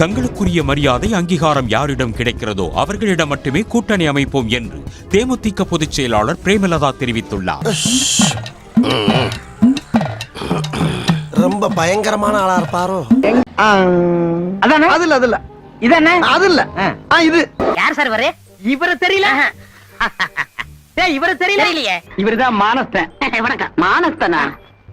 தங்களுக்குரிய மரியாதை அங்கீகாரம் யாரிடம் கிடைக்கிறதோ அவர்களிடம் மட்டுமே கூட்டணி அமைப்போம் என்று தேமுதிக பொதுச் செயலாளர் பிரேமலதா தெரிவித்துள்ளார். ரொம்ப பயங்கரமான ஆளா இருப்பாரோ? யார் சார் இவரு? இவரு தெரியல. இவரு தெரியலையே. இவருதான் மானஸ்தன். வணக்கம். மானஸ்தனா?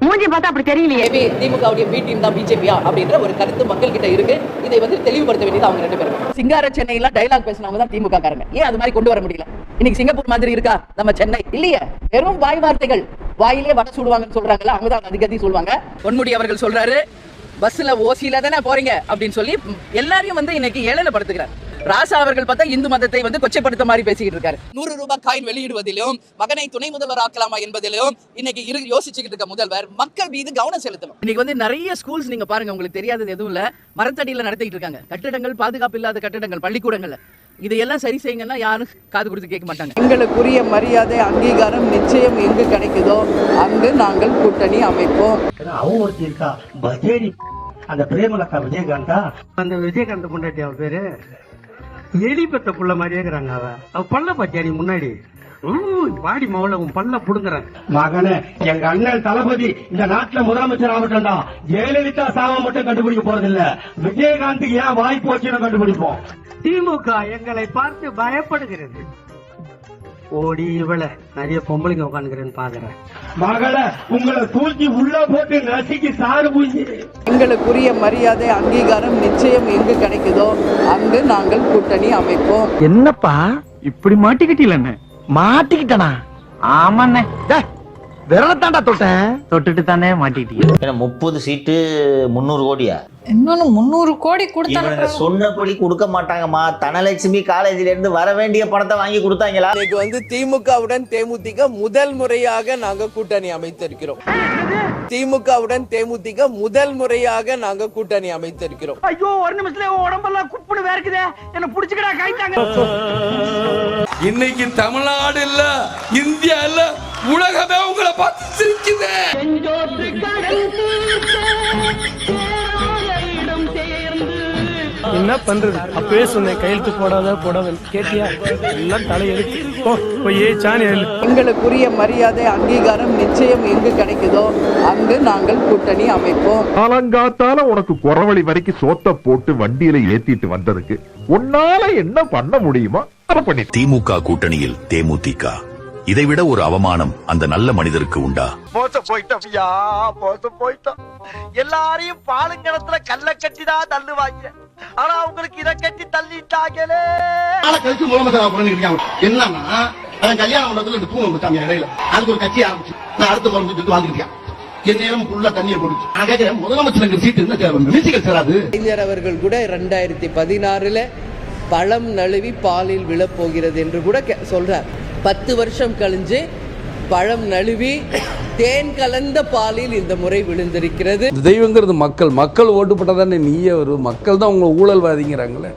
மூஞ்சி பார்த்தா அப்படி தெரியலையே. திமுகவுடைய பி டீம் தான் பிஜேபியா அப்படின்ற ஒரு கருத்து மக்கள் கிட்ட இருக்கு. இதை வந்து தெளிவுபடுத்த வேண்டியது அவங்க ரெண்டு பேரும். சிங்கார சென்னையில டயலாக் பேசினவங்க தான் திமுக காரங்க. ஏன் அது மாதிரி கொண்டு வர முடியல? இன்னைக்கு சிங்கப்பூர் மாதிரி இருக்கா நம்ம சென்னை? இல்லையே. வெறும் வாய் வார்த்தைகள். வாயிலே வடை சுடுவாங்கன்னு சொல்றாங்கல்ல, அவங்க தான் அதிகதி சொல்லுவாங்க. பொன்முடி அவர்கள் சொல்றாரு, பஸ்ல ஓசியில தானே போறீங்க அப்படின்னு சொல்லி எல்லாரையும் வந்து இன்னைக்கு ஏழல படுத்துக்கிறார். ராசா அவர்கள் பார்த்தா இந்து மதத்தை வந்து கொச்சைப்படுத்த மாதிரி பேசிக்கிட்டு இருக்காரு. 100 ரூபாய் காயின் வெளியிடுவதிலும் மகனை துணை முதல்வர் ஆக்கலாமா என்பதிலும் இன்னைக்கு யோசிச்சுக்கிட்டு இருக்க முதல்வர் மக்கள் மீது கவனம் செலுத்தணும். இன்னைக்கு வந்து நிறைய ஸ்கூல்ஸ் நீங்க பாருங்க, உங்களுக்கு தெரியாதது எதுவும் இல்ல, மரத்தடியில நடத்திட்டு இருக்காங்க. கட்டிடங்கள் பாதுகாப்பு இல்லாத கட்டிடங்கள், பள்ளிக்கூடங்கள்ல இதையெல்லாம் சரி செய்யுங்கன்னா யாரும் காது கொடுத்து கேட்க மாட்டாங்க. எங்களுக்குரிய மரியாதை அங்கீகாரம் நிச்சயம் எங்கு கிடைக்குதோ அங்கு நாங்கள் கூட்டணி அமைப்போம். அவங்க இருக்கா பஜேரி, அந்த பிரேமலதா விஜயகாந்தா, அந்த விஜயகாந்த் பொண்டாட்டி அவ பேரு எலி பெத்த புள்ள மாதிரியே இருக்கிறாங்க. அவ பல்ல பத்தியாடி முன்னாடி வாடி மவுல உன் பல்ல புடுங்குறேன். மகனே, எங்க அண்ணன் தளபதி இந்த நாட்டுல முதலமைச்சர் ஆகட்டும்டா. ஜெயலலிதா சாவ மட்டும் கண்டுபிடிக்க போறதில்ல, விஜயகாந்துக்கு ஏன் வாய் போச்சுன்னு கண்டுபிடிப்போம். திமுக எங்களை பார்த்து பயப்படுகிறது. ஓடி இவள நிறைய பொம்பளைங்க உட்காந்துக்கிறேன்னு பாக்குறேன். மகளை உங்களை தூக்கி உள்ள போட்டு நசுக்கி சாறு பூஞ்சி. எங்களுக்குரிய மரியாதை அங்கீகாரம் நிச்சயம் எங்கு கிடைக்குதோ அங்கு நாங்கள் கூட்டணி அமைப்போம். என்னப்பா இப்படி மாட்டிக்கிட்டீங்க? மாட்டிக்கிட்டனா? ஆமாண்ணே, விரலத்தாண்டா தொட்டுட்டு தானே மாட்டிக்கிட்டீங்க. 30 சீட்டு 300 கோடியா? இன்னொன்னு 300 கோடி கொடுத்தாங்க. சொன்னபடி கொடுக்க மாட்டாங்கம்மா. தனலட்சுமி காலேஜில இருந்து வர வேண்டிய பணத்தை வாங்கி கொடுத்தாங்களா? இன்னைக்கு வந்து திமுகவுடன் தேமுதிக முதல் முறையாக நாங்க கூட்டணி அமைத்திருக்கிறோம். திமுகவுடன் தேமுதிக முதல் முறையாக நாங்க கூட்டணி அமைத்திருக்கிறோம். ஐயோ, ஒரு நிமிஷத்துல உடம்பெல்லாம் குப்புன்னு வேர்க்குதே, என்ன புடிச்சுக்கடா கைத்தாங்க. இன்னைக்கு தமிழ்நாடு இல்ல, இந்தியா இல்ல, உலகமே உங்களை பார்த்து சிரிக்குது. என்ன பண்றது? அப்பவே சொன்னேன் கையெழுத்து போடாத கேட்டியா? எல்லாம் தலையெழுத்து. சாணி. எங்களுக்குரிய மரியாதை அங்கீகாரம் நிச்சயம் எங்கு கிடைக்குதோ அங்கு நாங்கள் கூட்டணி அமைப்போம். காலங்காத்தால உனக்கு குறவழி வரைக்கும் சோத்த போட்டு வண்டியில ஏத்திட்டு வந்ததுக்கு உன்னால என்ன பண்ண முடியுமா அதை பண்ணி. திமுக கூட்டணியில் தேமுதிக, இதைவிட ஒரு அவமானம் அந்த நல்ல மனிதருக்கு உண்டா? மோசம் போயிட்டோம். எல்லாரையும் பாலுங்கணத்துல கல்ல கட்டி தான் தள்ளுவாங்க. ஆனா உங்களுக்கு இதை கட்டி தள்ளிட்டாங்களே. என்னன்னா கல்யாண மண்டபத்துல தூங்க இடையில அதுக்கு ஒரு கட்சி ஆரம்பிச்சு நான் அடுத்த மருந்து வாழ்ந்துருக்கேன். என் நேரம் ஃபுல்லா தண்ணியை போட்டு முதலமைச்சர் சீட்டு என்ன அவர்கள் கூட 2016 பழம் நழுவி பாலில் விழப்போகிறது என்று கூட சொல்றார். 10 வருஷம் கழிஞ்சு பழம் நழுவி தேன் கலந்த பாலில் இந்த முறை விழுந்திருக்கிறது. தெய்வங்கிறது மக்கள் ஓட்டு போட்டதானே நீயே வரும். மக்கள் தான் உங்களை ஊழல்வாதிங்கிறாங்களே.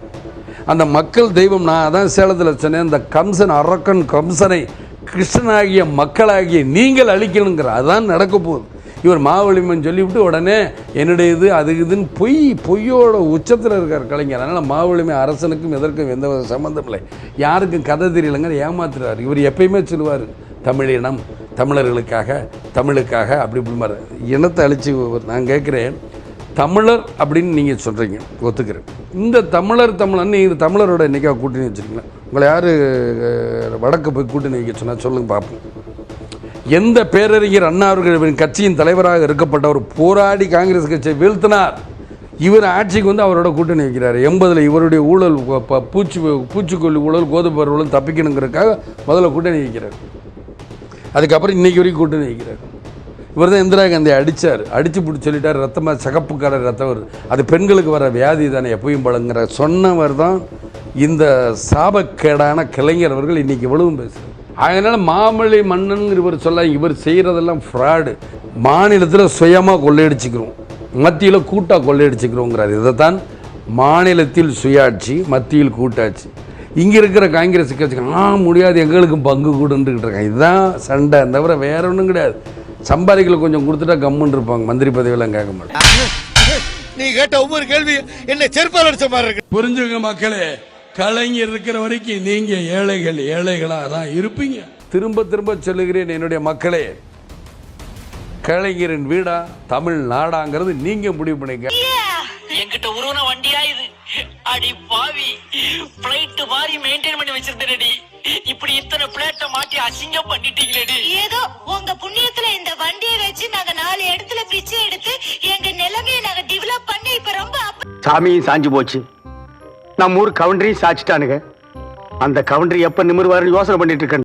அந்த மக்கள் தெய்வம். நான் அதான் சேலத்தில் சொன்னேன், அந்த கம்சன் அரக்கன் கம்சனை கிருஷ்ணனாகிய மக்களாகிய நீங்கள் அழிக்கணுங்கிற அதான் நடக்க போகுது. இவர் மாவலிமன் சொல்லிவிட்டு உடனே என்னுடைய இது அது இதுன்னு பொய்யோட உச்சத்தில் இருக்கார் கலைஞர். அதனால் மாவலிமை அரசனுக்கும் எதற்கும் எந்த சம்மந்தம் இல்லை. யாருக்கும் கதை தெரியலைங்க, ஏமாத்துறாரு. இவர் எப்பயுமே சொல்லுவார், தமிழினம் தமிழர்களுக்காக அப்படி மாதிரி இனத்தை அழிச்சு. நான் கேட்குறேன், தமிழர் அப்படின்னு நீங்கள் சொல்கிறீங்க, ஒத்துக்கிறேன். இந்த தமிழர்னு நீங்கள் தமிழரோட என்றைக்காக கூட்டணி வச்சுருக்கீங்களா? உங்களை யார் வடக்கு போய் கூட்டணி வைக்க சொன்னால் சொல்லுங்க பார்ப்போம். எந்த பேரறிஞர் அண்ணா அவர்கள் கட்சியின் தலைவராக இருக்கப்பட்டவர் போராடி காங்கிரஸ் கட்சியை வீழ்த்தினார். இவர் ஆட்சிக்கு வந்து அவரோட கூட்டணி வைக்கிறார். 80 இவருடைய ஊழல், பூச்சிக்கொல்லி ஊழல், கோதுமை ஊழல் தப்பிக்கணுங்கிறதுக்காக முதல்ல கூட்டணி வைக்கிறார். அதுக்கப்புறம் இன்றைக்கி வரைக்கும் கூட்டணி வைக்கிறார். இவர் தான் இந்திரா காந்தியை அடித்து பிடிச்சி சொல்லிட்டார், ரத்தமாக சகப்பு கலர் ரத்தம் வருது, அது பெண்களுக்கு வர வியாதி தானே எப்பயும் பழங்குற சொன்னவர் தான் இந்த சாபக்கேடான கலைஞர் அவர்கள் இன்றைக்கி இவ்வளவும் பேசுகிறார். அதனால் மாமல்லி மன்னனுங்கிற இவர் சொல்ல, இவர் செய்கிறதெல்லாம் ஃப்ராடு. மாநிலத்தில் சுயமாக கொள்ளையடிச்சுக்கிறோம், மத்தியில் கூட்டாக கொள்ளையடிச்சுக்கிறோங்கிறார். இதைத்தான் மாநிலத்தில் சுயாட்சி, மத்தியில் கூட்டாட்சி. இங்கே இருக்கிற காங்கிரஸ் கட்சிக்கு முடியாது, எங்களுக்கும் பங்கு கூடுன்னுக்கிட்டு இருக்காங்க. இதுதான் சண்டை, தவிர வேற ஒன்றும் கிடையாது. சம்பாதிக்கல கொஞ்சம் கொடுத்துட்டா கம்முன்னு இருப்பாங்க, மந்திரி பதவியெல்லாம் கேட்க மாட்டாங்க. நீ கேட்ட ஒவ்வொரு கேள்வி என்ன செருப்பால் அடிச்ச மாதிரி இருக்கு. புரிஞ்சுங்க மக்களே, கலைஞர் இருக்கிற வரைக்கும் நீங்க ஏழைகளா தான் இருப்பீங்க. திரும்ப திரும்ப சொல்லுகிறேன் என்னுடைய மக்களே, கலைஞரின் வீடா தமிழ் நாடாங்கிறது நீங்க முடிவு பண்ணிக்க. என்கிட்ட உருவன வண்டியா இது? அடி பாவி, பிளைட் மாதிரி மெயின்டைன் பண்ணி வச்சிருந்தேனடி, இப்படி இத்தனை பிளேட்டை மாட்டி அசிங்கம் பண்ணிட்டீங்களேடி. ஏதோ உங்க புண்ணியத்துல இந்த வண்டியை வச்சு நாங்க 4 இடத்துல பிச்சை எடுத்து எங்க நிலைமையை நாங்க டெவலப் பண்ணி இப்ப ரொம்ப சாமியும் சாஞ்சு போச்சு, நம்ம ஊர் கவுண்டரையும் சாச்சிட்டானுங்க. அந்த கவுண்டரி எப்ப நிமிர்வாருன்னு யோசனை பண்ணிட்டு இருக்கேன்.